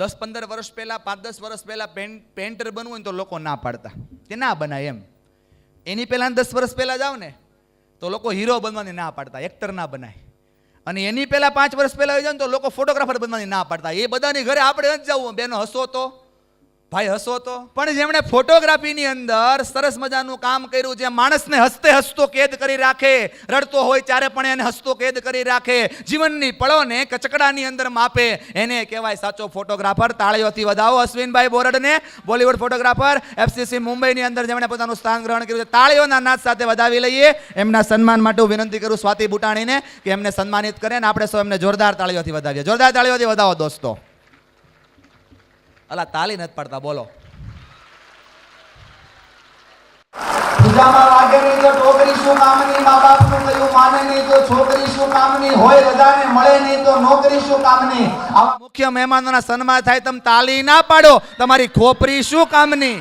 10-15 વર્ષ પહેલા 5-10 વર્ષ પહેલા પેન્ટર બનવું હોય તો લોકો ના પાડતા કે ના બનાય એમ. એની પહેલા 10 વર્ષ પહેલા જાવ ને તો લોકો હીરો બનવાની ના પાડતા, એક્ટર ના બનાય. અને એની પહેલા 5 વર્ષ પહેલા જાવ તો લોકો ફોટોગ્રાફર બનવાની ના પાડતા. એ બધાની ઘરે આપણે નથી જવું. બેનો હસો તો, ભાઈ હસો તો. પણ જેમણે ફોટોગ્રાફીની અંદર સરસ મજાનું કામ કર્યું, જે માણસને હસતે હસતો કેદ કરી રાખે, રડતો હોય ત્યારે પણ એને હસતો કેદ કરી રાખે, જીવનની પળોને કચકડાની અંદર માપે, એને કહેવાય સાચો ફોટોગ્રાફર. તાળીઓથી વધાવો અશ્વિનભાઈ બોરડને, બોલિવૂડ ફોટોગ્રાફર, FCC મુંબઈની અંદર જેમણે પોતાનું સ્થાન ગ્રહણ કર્યું છે. તાળીઓના નાદ સાથે વધાવી લઈએ. એમના સન્માન માટે હું વિનંતી કરું સ્વાતિ બુટાણીને કે એમને સન્માનિત કરે ને આપણે સૌ એમને જોરદાર તાળીઓથી વધાવીએ. જોરદાર તાળીઓથી વધાવો દોસ્તો. અલા તાલી નથી પડતા, બોલો. પૂજામાં વાગે નહીં તો ટોકરી શું કામની, મા બાપનું કયું માને નહીં તો છોકરી શું કામની, હોય રજાને મળે નહીં તો નોકરી શું કામની. આવા મુખ્ય મહેમાનોના સન્માન થાય, તમે તાલી ના પાડો, તમારી ખોપરી શું કામની.